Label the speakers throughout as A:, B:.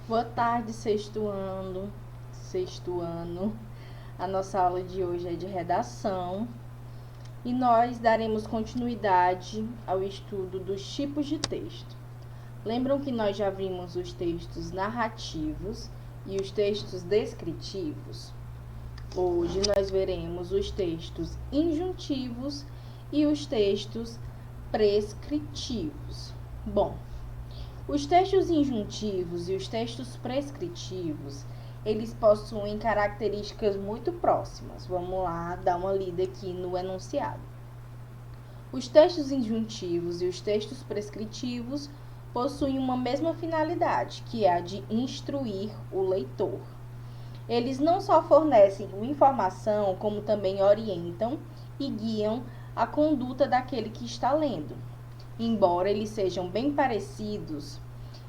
A: Boa tarde, sexto ano. Sexto ano. A nossa aula de hoje é de redação e nós daremos continuidade ao estudo dos tipos de texto. Lembram que nós já vimos os textos narrativos e os textos descritivos? Hoje nós veremos os textos injuntivos e os textos prescritivos. Bom, os textos injuntivos e os textos prescritivos, eles possuem características muito próximas. Vamos lá dar uma lida aqui no enunciado. Os textos injuntivos e os textos prescritivos possuem uma mesma finalidade, que é a de instruir o leitor. Eles não só fornecem informação, como também orientam e guiam a conduta daquele que está lendo. Embora eles sejam bem parecidos,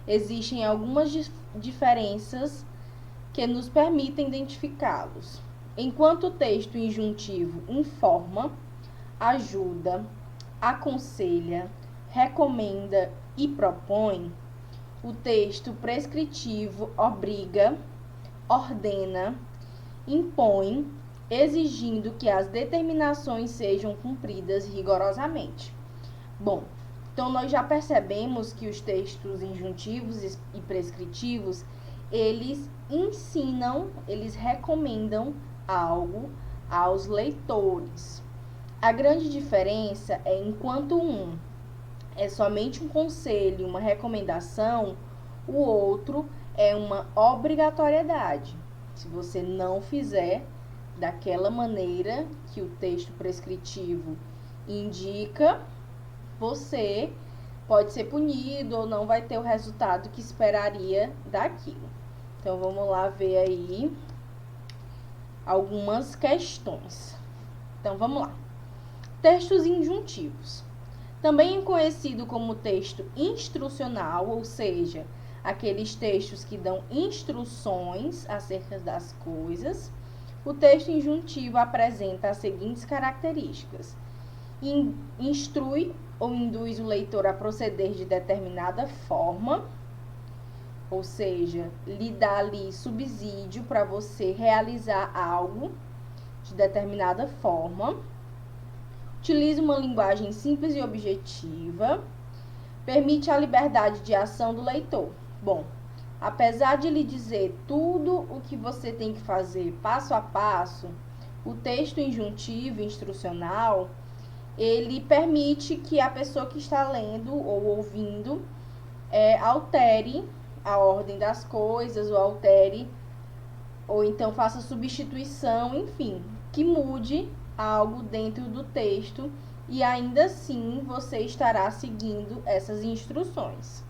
A: existem algumas diferenças que nos permitem identificá-los. Enquanto o texto injuntivo informa, ajuda, aconselha, recomenda e propõe, o texto prescritivo obriga, ordena, impõe, exigindo que as determinações sejam cumpridas rigorosamente. Bom, então nós já percebemos que os textos injuntivos e prescritivos, eles ensinam, eles recomendam algo aos leitores. A grande diferença é enquanto um é somente um conselho, uma recomendação, o outro é uma obrigatoriedade. Se você não fizer daquela maneira que o texto prescritivo indica, você pode ser punido ou não vai ter o resultado que esperaria daquilo. Então, vamos lá ver aí algumas questões. Então, vamos lá. Textos injuntivos. Também conhecido como texto instrucional, ou seja, aqueles textos que dão instruções acerca das coisas. O texto injuntivo apresenta as seguintes características: instrui ou induz o leitor a proceder de determinada forma, ou seja, lhe dá ali subsídio para você realizar algo de determinada forma. Utiliza uma linguagem simples e objetiva. Permite a liberdade de ação do leitor. Bom, apesar de lhe dizer tudo o que você tem que fazer passo a passo, o texto injuntivo, instrucional, ele permite que a pessoa que está lendo ou ouvindo altere a ordem das coisas, ou altere, ou então faça substituição, enfim, que mude algo dentro do texto e ainda assim você estará seguindo essas instruções.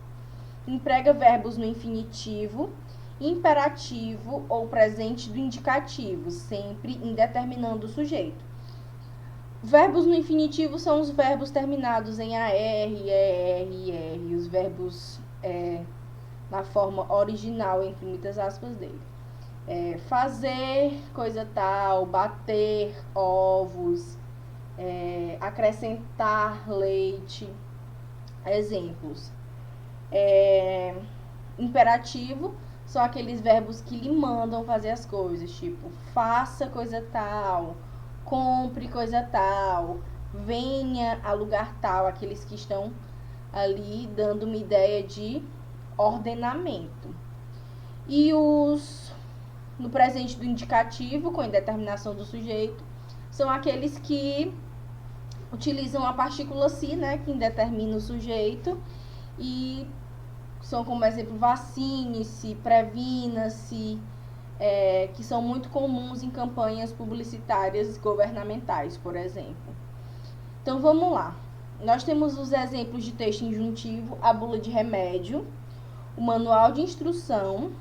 A: Emprega verbos no infinitivo, imperativo ou presente do indicativo, sempre indeterminando o sujeito. Verbos no infinitivo são os verbos terminados em AR, ER, IR, os verbos na forma original, entre muitas aspas dele. Fazer coisa tal, bater ovos, acrescentar leite. Exemplos. Imperativo são aqueles verbos que lhe mandam fazer as coisas, tipo faça coisa tal, compre coisa tal, venha a lugar tal, aqueles que estão ali dando uma ideia de ordenamento. E os no presente do indicativo, com indeterminação do sujeito, são aqueles que utilizam a partícula si, né, que indetermina o sujeito, e são como exemplo vacine-se, previna-se, que são muito comuns em campanhas publicitárias governamentais, por exemplo. Então, vamos lá. Nós temos os exemplos de texto injuntivo, a bula de remédio, o manual de instrução,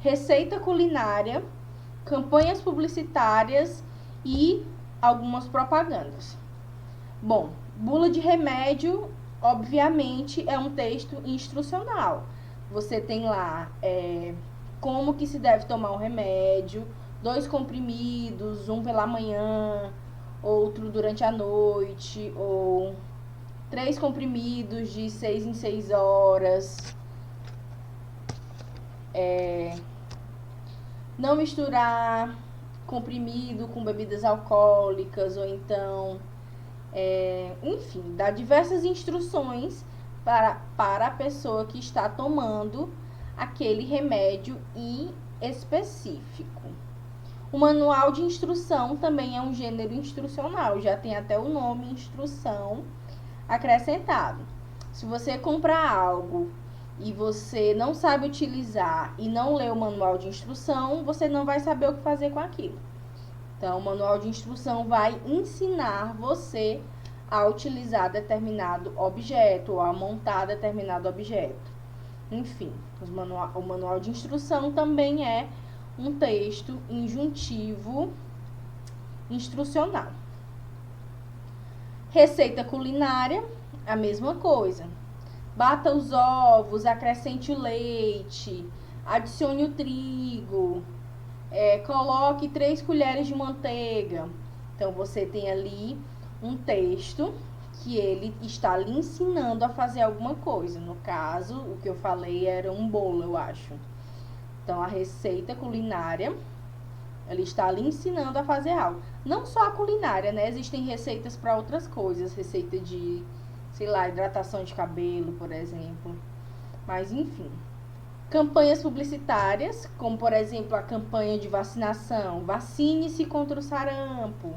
A: receita culinária, campanhas publicitárias e algumas propagandas. Bom, bula de remédio, obviamente, é um texto instrucional. Você tem lá como que se deve tomar o remédio, 2 comprimidos, um pela manhã, outro durante a noite, ou 3 comprimidos de 6 em 6 horas. não misturar comprimido com bebidas alcoólicas, ou então, enfim, dá diversas instruções para a pessoa que está tomando aquele remédio em específico. O manual de instrução também é um gênero instrucional, já tem até o nome instrução acrescentado. Se você comprar algo e você não sabe utilizar e não lê o manual de instrução, você não vai saber o que fazer com aquilo. Então, o manual de instrução vai ensinar você a utilizar determinado objeto ou a montar determinado objeto. Enfim, o manual de instrução também é um texto injuntivo instrucional. Receita culinária, a mesma coisa. Bata os ovos, acrescente o leite, adicione o trigo, coloque 3 colheres de manteiga. Então, você tem ali um texto que ele está lhe ensinando a fazer alguma coisa. No caso, o que eu falei era um bolo, eu acho. Então, a receita culinária, ele está lhe ensinando a fazer algo. Não só a culinária, né? Existem receitas para outras coisas. Receita de, sei lá, hidratação de cabelo, por exemplo. Mas, enfim. Campanhas publicitárias, como, por exemplo, a campanha de vacinação. Vacine-se contra o sarampo.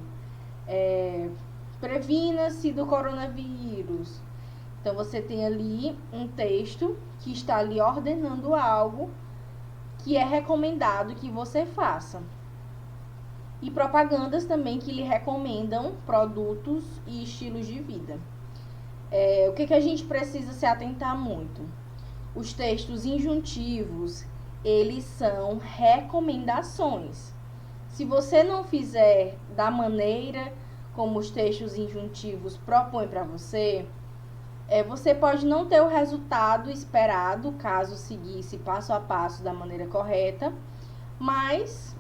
A: Previna-se do coronavírus. Então, você tem ali um texto que está lhe ordenando algo que é recomendado que você faça. E propagandas também que lhe recomendam produtos e estilos de vida. O que a gente precisa se atentar muito? Os textos injuntivos, eles são recomendações. Se você não fizer da maneira como os textos injuntivos propõem para você, você pode não ter o resultado esperado, caso seguisse passo a passo da maneira correta, mas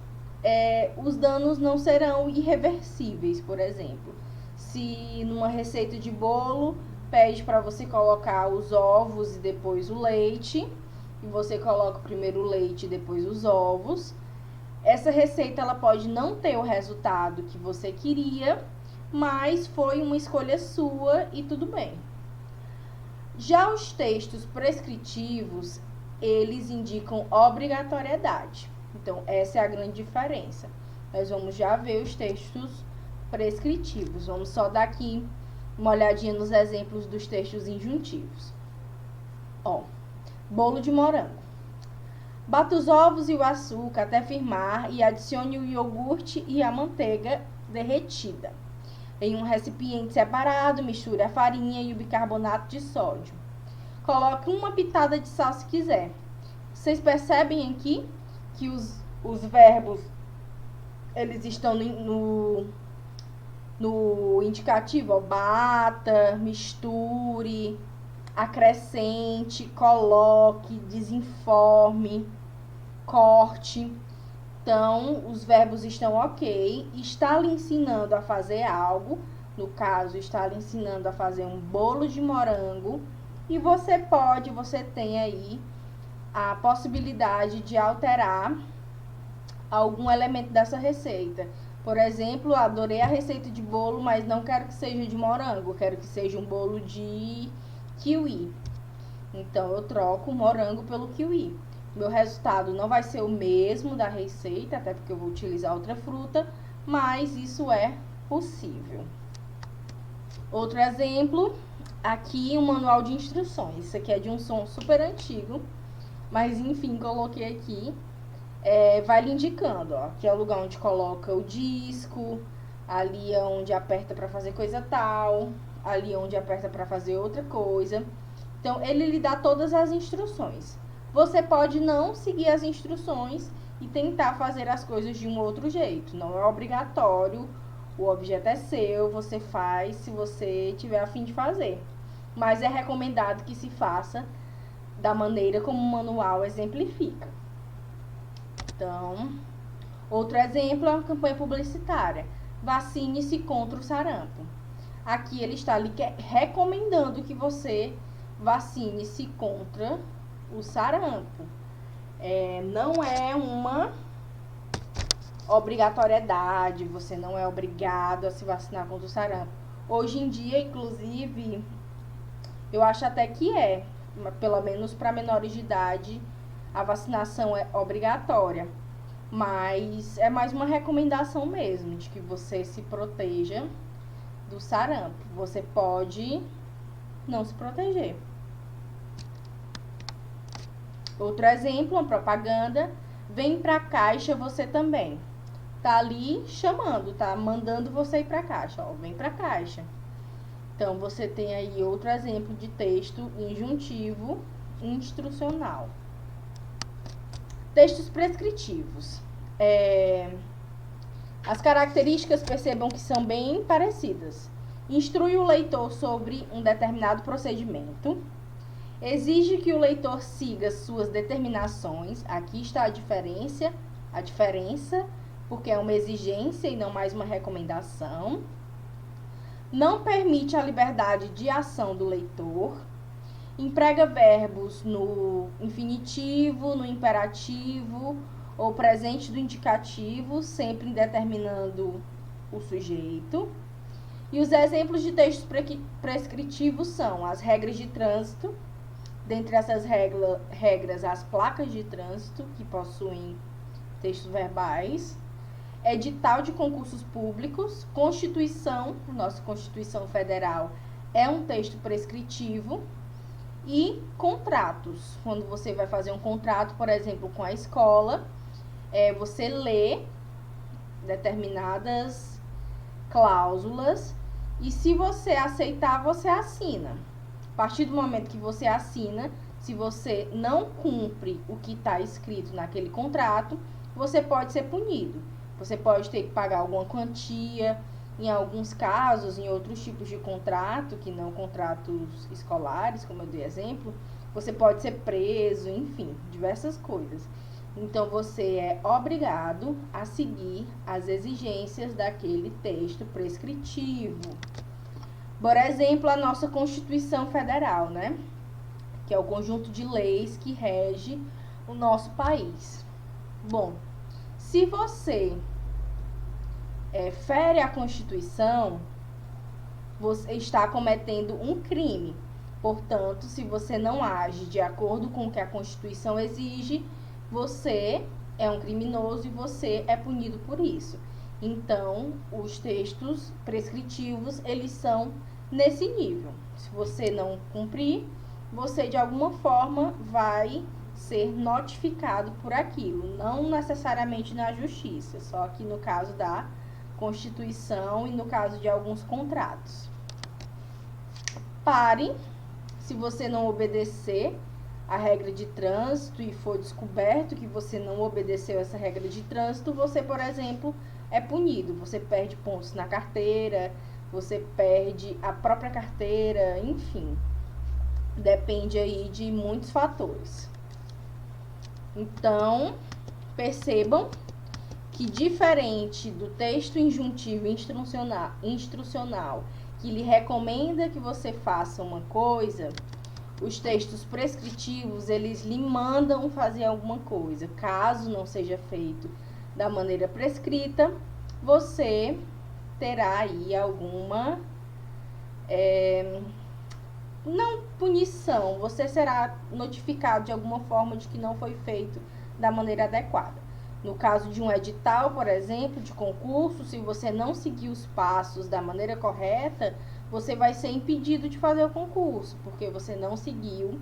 A: os danos não serão irreversíveis. Por exemplo, se numa receita de bolo pede para você colocar os ovos e depois o leite, e você coloca primeiro o leite e depois os ovos, essa receita ela pode não ter o resultado que você queria, mas foi uma escolha sua e tudo bem. Já os textos prescritivos, eles indicam obrigatoriedade. Então, essa é a grande diferença. Nós vamos já ver os textos prescritivos. Vamos só dar aqui uma olhadinha nos exemplos dos textos injuntivos. Bolo de morango. Bata os ovos e o açúcar até firmar e adicione o iogurte e a manteiga derretida. Em um recipiente separado, misture a farinha e o bicarbonato de sódio. Coloque uma pitada de sal se quiser. Vocês percebem aqui que os verbos, eles estão no indicativo, bata, misture, acrescente, coloque, desenforme, corte. Então, os verbos estão ok. Está lhe ensinando a fazer algo. No caso, está lhe ensinando a fazer um bolo de morango. E você tem aí a possibilidade de alterar algum elemento dessa receita. Por exemplo, adorei a receita de bolo, mas não quero que seja de morango, quero que seja um bolo de kiwi. Então, eu troco o morango pelo kiwi. Meu resultado não vai ser o mesmo da receita, até porque eu vou utilizar outra fruta, mas isso é possível. Outro exemplo, aqui um manual de instruções. Isso aqui é de um som super antigo, mas enfim, coloquei aqui. Vai lhe indicando, aqui é o lugar onde coloca o disco, ali é onde aperta para fazer coisa tal, ali é onde aperta para fazer outra coisa. Então, ele lhe dá todas as instruções. Você pode não seguir as instruções e tentar fazer as coisas de um outro jeito. Não é obrigatório, o objeto é seu, você faz se você tiver a fim de fazer. Mas é recomendado que se faça da maneira como o manual exemplifica. Então, outro exemplo é uma campanha publicitária. Vacine-se contra o sarampo. Aqui ele está lhe recomendando que você vacine-se contra o sarampo. Não é uma obrigatoriedade, você não é obrigado a se vacinar contra o sarampo. Hoje em dia, inclusive, eu acho até que pelo menos para menores de idade, a vacinação é obrigatória. Mas é mais uma recomendação mesmo, de que você se proteja do sarampo. Você pode não se proteger. Outro exemplo, uma propaganda, vem pra caixa você também. Tá ali chamando, tá mandando você ir pra caixa, ó, vem pra caixa. Então, você tem aí outro exemplo de texto injuntivo instrucional. Textos prescritivos. As características, percebam que são bem parecidas. Instrui o leitor sobre um determinado procedimento. Exige que o leitor siga suas determinações. Aqui está a diferença, porque é uma exigência e não mais uma recomendação. Não permite a liberdade de ação do leitor. Emprega verbos no infinitivo, no imperativo ou presente do indicativo, sempre determinando o sujeito. E os exemplos de textos prescritivos são as regras de trânsito. Dentre essas regras, as placas de trânsito, que possuem textos verbais, edital de concursos públicos, Constituição, nossa Constituição Federal é um texto prescritivo, e contratos. Quando você vai fazer um contrato, por exemplo, com a escola, você lê determinadas cláusulas e se você aceitar, você assina. A partir do momento que você assina, se você não cumpre o que está escrito naquele contrato, você pode ser punido. Você pode ter que pagar alguma quantia. Em alguns casos, em outros tipos de contrato, que não contratos escolares, como eu dei exemplo, você pode ser preso, enfim, diversas coisas. Então, você é obrigado a seguir as exigências daquele texto prescritivo. Por exemplo, a nossa Constituição Federal, né? Que é o conjunto de leis que rege o nosso país. Bom, se você fere a Constituição, você está cometendo um crime. Portanto, se você não age de acordo com o que a Constituição exige, você é um criminoso e você é punido por isso. Então, os textos prescritivos, eles são nesse nível. Se você não cumprir, você de alguma forma vai ser notificado por aquilo, não necessariamente na justiça, só que no caso da Constituição e no caso de alguns contratos. Pare, se você não obedecer a regra de trânsito e for descoberto que você não obedeceu essa regra de trânsito, você, por exemplo, é punido. Você perde pontos na carteira, você perde a própria carteira, enfim. Depende aí de muitos fatores. Então, percebam que, diferente do texto injuntivo instrucional que lhe recomenda que você faça uma coisa, os textos prescritivos, eles lhe mandam fazer alguma coisa. Caso não seja feito da maneira prescrita, você terá aí alguma não punição, você será notificado de alguma forma de que não foi feito da maneira adequada. No caso de um edital, por exemplo, de concurso, se você não seguir os passos da maneira correta, você vai ser impedido de fazer o concurso, porque você não seguiu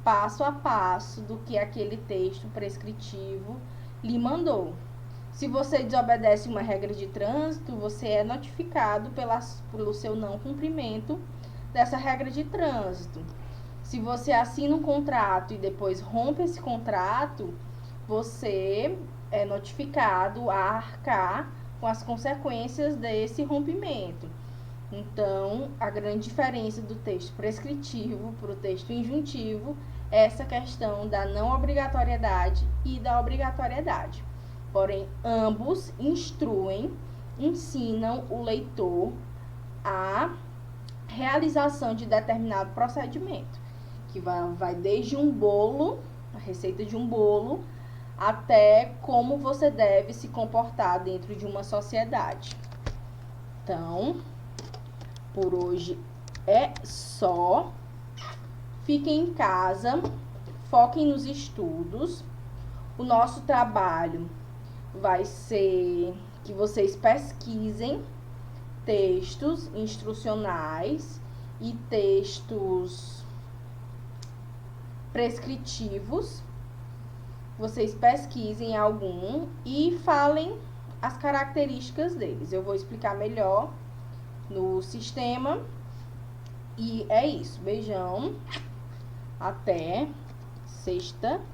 A: passo a passo do que aquele texto prescritivo lhe mandou. Se você desobedece uma regra de trânsito, você é notificado pelo seu não cumprimento dessa regra de trânsito. Se você assina um contrato e depois rompe esse contrato, você é notificado a arcar com as consequências desse rompimento. Então, a grande diferença do texto prescritivo para o texto injuntivo é essa questão da não obrigatoriedade e da obrigatoriedade. Porém, ambos ensinam o leitor a realização de determinado procedimento, que vai desde um bolo, a receita de um bolo, até como você deve se comportar dentro de uma sociedade. Então, por hoje é só. Fiquem em casa, foquem nos estudos. O nosso trabalho vai ser que vocês pesquisem textos instrucionais e textos prescritivos. Vocês pesquisem algum e falem as características deles. Eu vou explicar melhor no sistema. E é isso. Beijão. Até sexta-feira.